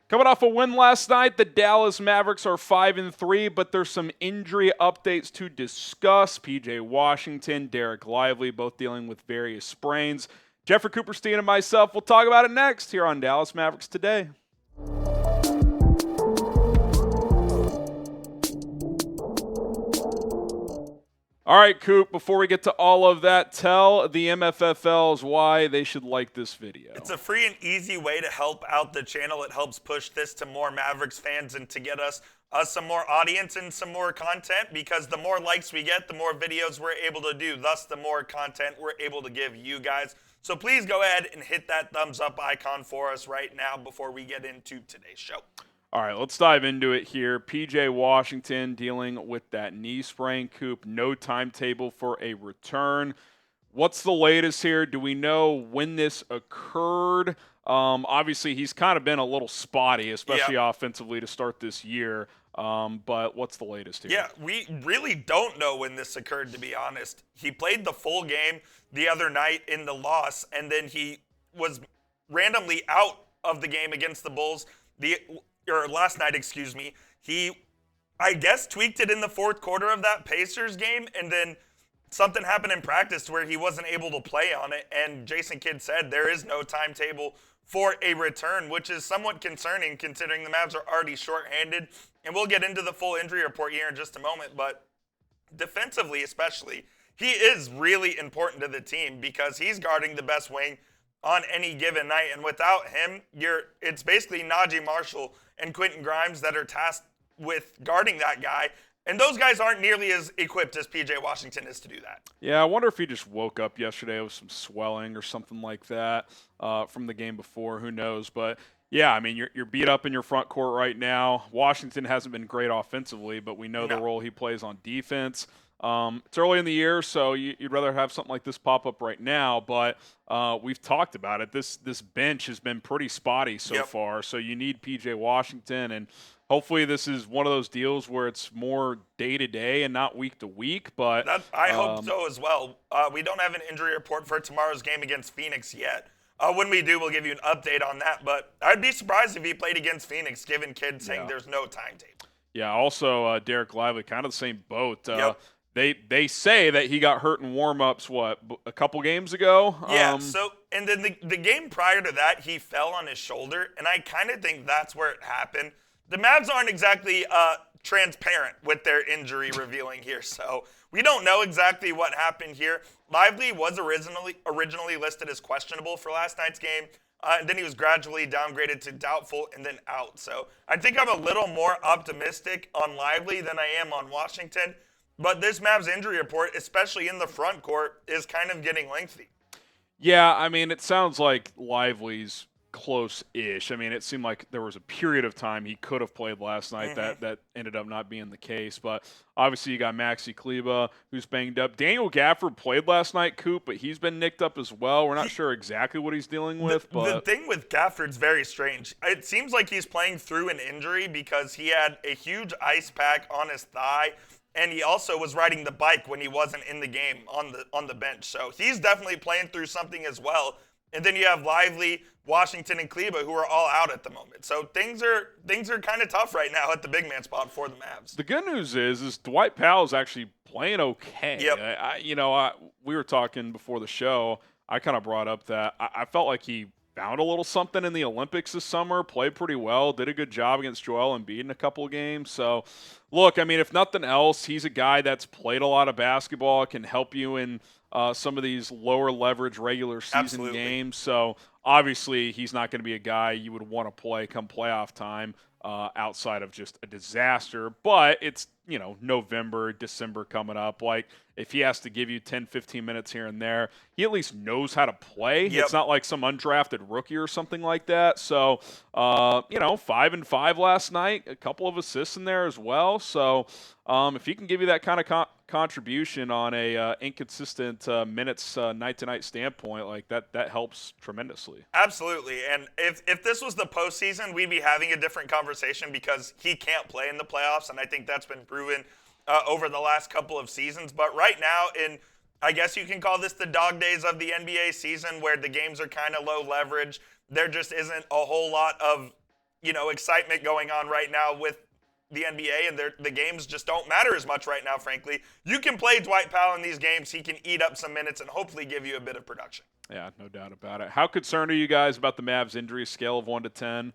Coming off a win last night, the Dallas Mavericks are 5-3, but there's some injury updates to discuss. P.J. Wahsington, Dereck Lively, both dealing with various sprains. Jeffrey Cooperstein and myself will talk about it next here on Dallas Mavericks Today. All right, Coop, before we get to all of that, tell the MFFLs why they should like this video. It's a free and easy way to help out the channel. It helps push this to more Mavericks fans and to get us some more audience and some more content, because the more likes we get, the more videos we're able to do. Thus, the more content we're able to give you guys. So please go ahead and hit that thumbs up icon for us right now before we get into today's show. All right, let's dive into it here. P.J. Wahsington dealing with that knee sprain, Coop. No timetable for a return. What's the latest here? Do we know when this occurred? Obviously, he's kind of been a little spotty, especially offensively to start this year. But what's the latest here? Yeah, we really don't know when this occurred, to be honest. He played the full game the other night in the loss, and then he was randomly out of the game against the Bulls. Last night, he, I guess, tweaked it in the fourth quarter of that Pacers game, and then something happened in practice where he wasn't able to play on it, and Jason Kidd said there is no timetable for a return, which is somewhat concerning considering the Mavs are already shorthanded, and we'll get into the full injury report here in just a moment, but defensively especially, he is really important to the team because he's guarding the best wing on any given night, and without him, it's basically Naji Marshall and Quentin Grimes that are tasked with guarding that guy, and those guys aren't nearly as equipped as P.J. Wahsington is to do that. Yeah, I wonder if he just woke up yesterday with some swelling or something like that from the game before. Who knows? But yeah, I mean, you're beat up in your front court right now. Wahsington hasn't been great offensively, but we know the role he plays on defense. It's early in the year, so you'd rather have something like this pop up right now, but we've talked about it. This bench has been pretty spotty so far, so you need P.J. Wahsington, and hopefully this is one of those deals where it's more day-to-day and not week-to-week. But I hope so as well. We don't have an injury report for tomorrow's game against Phoenix yet. When we do, we'll give you an update on that, but I'd be surprised if he played against Phoenix, given Kidd saying there's no timetable. Yeah, also Dereck Lively, kind of the same boat. They say that he got hurt in warm-ups, a couple games ago? Yeah, and then the game prior to that, he fell on his shoulder, and I kind of think that's where it happened. The Mavs aren't exactly transparent with their injury revealing here, so we don't know exactly what happened here. Lively was originally listed as questionable for last night's game, and then he was gradually downgraded to doubtful and then out. So I think I'm a little more optimistic on Lively than I am on Wahsington. But this Mavs injury report, especially in the front court, is kind of getting lengthy. Yeah, I mean, it sounds like Lively's close-ish. I mean, it seemed like there was a period of time he could have played last night that ended up not being the case. But obviously you got Maxi, Kleber, who's banged up. Daniel Gafford played last night, Coop, but he's been nicked up as well. We're not sure exactly what he's dealing with. The thing with Gafford's very strange. It seems like he's playing through an injury because he had a huge ice pack on his thigh, and he also was riding the bike when he wasn't in the game on the bench. So he's definitely playing through something as well. And then you have Lively, Wahsington, and Kleber, who are all out at the moment. So things are kind of tough right now at the big man spot for the Mavs. The good news is Dwight Powell is actually playing okay. Yep. We were talking before the show. I kind of brought up that I felt like he found a little something in the Olympics this summer, played pretty well, did a good job against Joel Embiid in a couple of games. So, look, I mean, if nothing else, he's a guy that's played a lot of basketball, can help you in some of these lower leverage regular season games. So, obviously, he's not going to be a guy you would want to play come playoff time outside of just a disaster. But it's, November, December coming up. Like, if he has to give you 10, 15 minutes here and there, he at least knows how to play. Yep. It's not like some undrafted rookie or something like that. So, 5-5 last night, a couple of assists in there as well. So, if he can give you that kind of contribution on a inconsistent minutes night-to-night standpoint, like that helps tremendously. Absolutely. And if this was the postseason, we'd be having a different conversation because he can't play in the playoffs, and I think that's been proven over the last couple of seasons. But right now, I guess you can call this the dog days of the NBA season where the games are kind of low leverage. There just isn't a whole lot of excitement going on right now with the NBA, and the games just don't matter as much right now, frankly. You can play Dwight Powell in these games. He can eat up some minutes and hopefully give you a bit of production. Yeah, no doubt about it. How concerned are you guys about the Mavs injury scale of 1 to 10?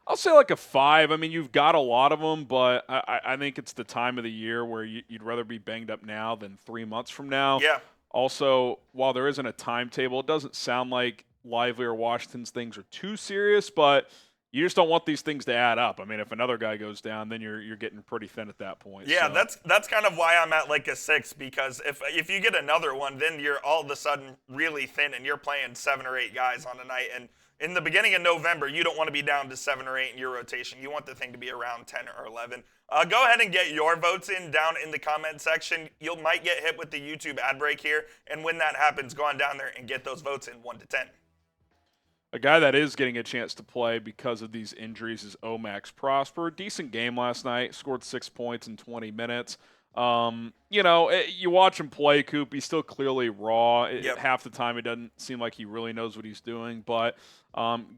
I'll say like a 5. I mean, you've got a lot of them, but I think it's the time of the year where you'd rather be banged up now than 3 months from now. Yeah. Also, while there isn't a timetable, it doesn't sound like Lively or Washington's things are too serious, but you just don't want these things to add up. I mean, if another guy goes down, then you're getting pretty thin at that point. Yeah, so. that's kind of why I'm at like a 6, because if you get another one, then you're all of a sudden really thin and you're playing 7 or 8 guys on a night. And in the beginning of November, you don't want to be down to 7 or 8 in your rotation. You want the thing to be around 10 or 11. Go ahead and get your votes in down in the comment section. You might get hit with the YouTube ad break here, and when that happens, go on down there and get those votes in 1 to 10. A guy that is getting a chance to play because of these injuries is Omri Prosper. Decent game last night. Scored 6 points in 20 minutes. You watch him play, Coop. He's still clearly raw. Yep. Half the time, it doesn't seem like he really knows what he's doing. But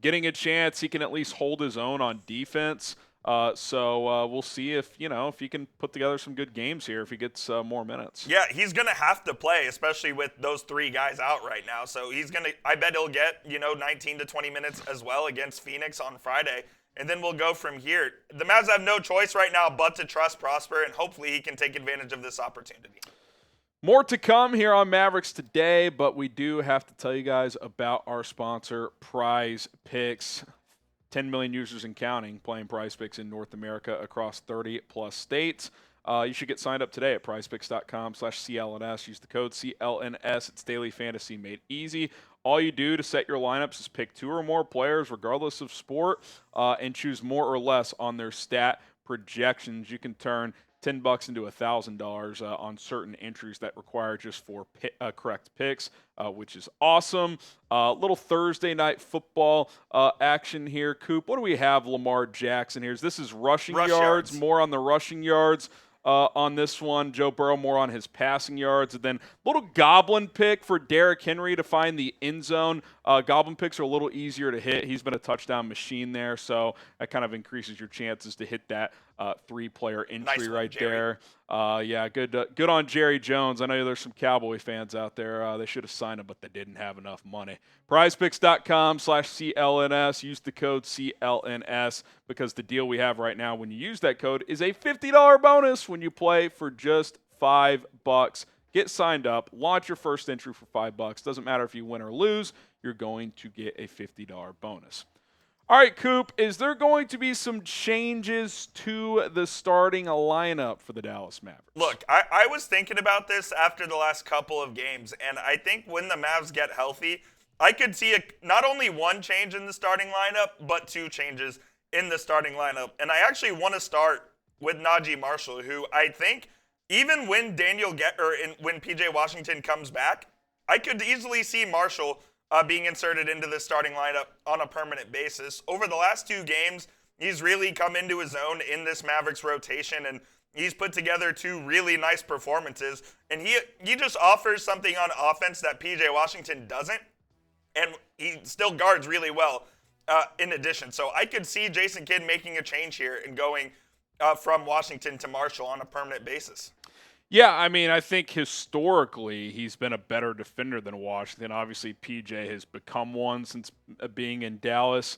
getting a chance, he can at least hold his own on defense. So we'll see if he can put together some good games here if he gets more minutes. Yeah, he's going to have to play, especially with those 3 guys out right now. So I bet he'll get, 19 to 20 minutes as well against Phoenix on Friday. And then we'll go from here. The Mavs have no choice right now but to trust Prosper, and hopefully he can take advantage of this opportunity. More to come here on Mavericks today, but we do have to tell you guys about our sponsor, Prize Picks. 10 million users and counting playing Prize Picks in North America across 30-plus states. You should get signed up today at prizepicks.com/CLNS. Use the code CLNS. It's daily fantasy made easy. All you do to set your lineups is pick 2 or more players, regardless of sport, and choose more or less on their stat projections. You can turn $10 into $1,000 on certain entries that require just 4 correct picks, which is awesome. Little Thursday night football action here. Coop, what do we have? Lamar Jackson here. This is rushing yards, more on the rushing yards. On this one, Joe Burrow more on his passing yards. And then little goblin pick for Derrick Henry to find the end zone. Goblin picks are a little easier to hit. He's been a touchdown machine there, so that kind of increases your chances to hit that 3-player entry right there. Yeah, good on Jerry Jones. I know there's some Cowboy fans out there. They should have signed him, but they didn't have enough money. PrizePicks.com/CLNS. Use the code CLNS because the deal we have right now when you use that code is a $50 bonus when you play for just $5. Get signed up. Launch your first entry for $5. Doesn't matter if you win or lose. You're going to get a $50 bonus. All right, Coop, is there going to be some changes to the starting lineup for the Dallas Mavericks? Look, I was thinking about this after the last couple of games, and I think when the Mavs get healthy, I could see not only 1 change in the starting lineup, but 2 changes in the starting lineup. And I actually want to start with Naji Marshall, who I think even when when P.J. Wahsington comes back, I could easily see Marshall being inserted into the starting lineup on a permanent basis. Over the last 2 games, he's really come into his own in this Mavericks rotation, and he's put together 2 really nice performances. And he just offers something on offense that P.J. Wahsington doesn't, and he still guards really well in addition. So I could see Jason Kidd making a change here and going from Wahsington to Marshall on a permanent basis. Yeah, I mean, I think historically he's been a better defender than Washington. Obviously, PJ has become one since being in Dallas.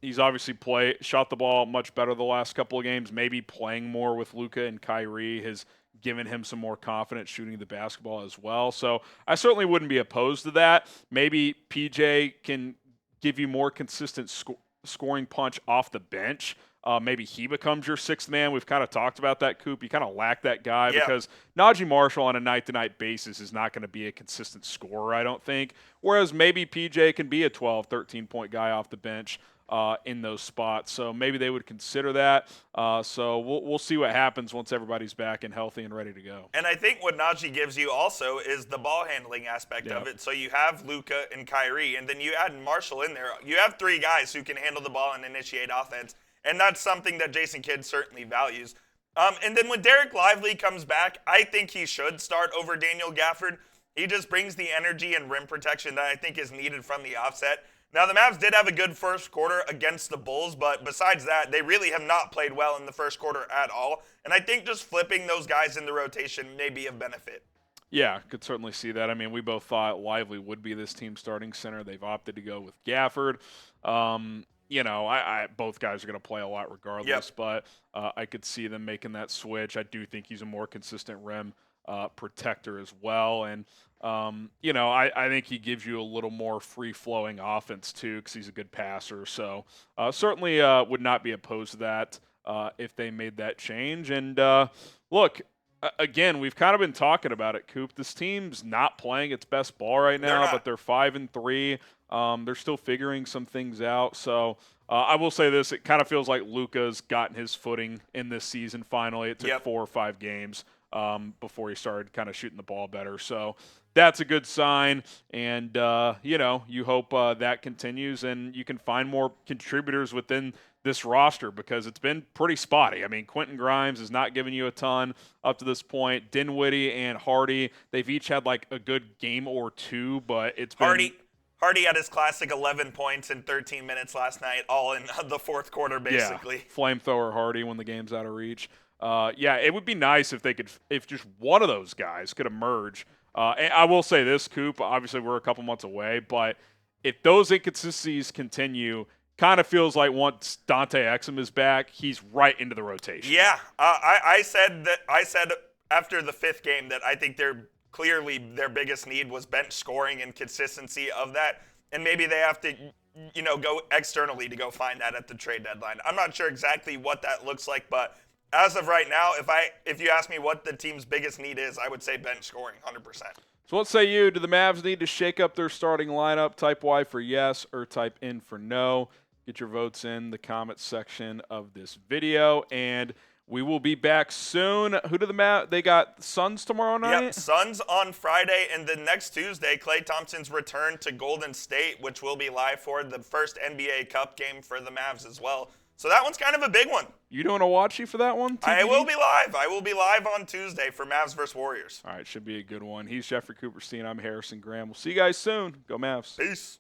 He's obviously shot the ball much better the last couple of games. Maybe playing more with Luka and Kyrie has given him some more confidence shooting the basketball as well. So I certainly wouldn't be opposed to that. Maybe PJ can give you more consistent scoring punch off the bench. Maybe he becomes your 6th man. We've kind of talked about that, Coop. You kind of lack that guy because Naji Marshall on a night-to-night basis is not going to be a consistent scorer, I don't think. Whereas maybe PJ can be a 12, 13-point guy off the bench in those spots. So maybe they would consider that. So we'll see what happens once everybody's back and healthy and ready to go. And I think what Naji gives you also is the ball handling aspect of it. So you have Luka and Kyrie, and then you add Marshall in there. You have 3 guys who can handle the ball and initiate offense. And that's something that Jason Kidd certainly values. And then when Dereck Lively comes back, I think he should start over Daniel Gafford. He just brings the energy and rim protection that I think is needed from the offset. Now, the Mavs did have a good first quarter against the Bulls, but besides that, they really have not played well in the first quarter at all. And I think just flipping those guys in the rotation may be of benefit. Yeah, could certainly see that. I mean, we both thought Lively would be this team's starting center. They've opted to go with Gafford. I both guys are going to play a lot regardless, but I could see them making that switch. I do think he's a more consistent rim protector as well. And, I think he gives you a little more free-flowing offense too because he's a good passer. So certainly would not be opposed to that if they made that change. And, look, again, we've kind of been talking about it, Coop. This team's not playing its best ball right now, but they're 5-3. They're still figuring some things out. So I will say this. It kind of feels like Luka's gotten his footing in this season finally. It took 4 or 5 games before he started kind of shooting the ball better. So that's a good sign. And, you hope that continues and you can find more contributors within this roster because it's been pretty spotty. I mean, Quentin Grimes has not given you a ton up to this point. Dinwiddie and Hardy, they've each had like a good game or two, but it's been Hardy had his classic 11 points in 13 minutes last night, all in the fourth quarter, basically. Yeah, flamethrower Hardy when the game's out of reach. It would be nice if just one of those guys could emerge. And I will say this, Coop, obviously we're a couple months away, but if those inconsistencies continue, kind of feels like once Dante Exum is back, he's right into the rotation. Yeah, I said after the 5th game that I think their biggest need was bench scoring and consistency of that, and maybe they have to, go externally to go find that at the trade deadline. I'm not sure exactly what that looks like, but as of right now, if you ask me what the team's biggest need is, I would say bench scoring, 100%. So what say you? Do the Mavs need to shake up their starting lineup? Type Y for yes or type N for no. Get your votes in the comments section of this video, and we will be back soon. Who do the Mavs? They got Suns tomorrow night? Yep, Suns on Friday, and then next Tuesday, Klay Thompson's return to Golden State, which will be live for the first NBA Cup game for the Mavs as well. So that one's kind of a big one. You doing a watchy for that one? I will be live. I will be live on Tuesday for Mavs vs. Warriors. All right, should be a good one. He's Jeffrey Cooperstein. I'm Harrison Graham. We'll see you guys soon. Go Mavs. Peace.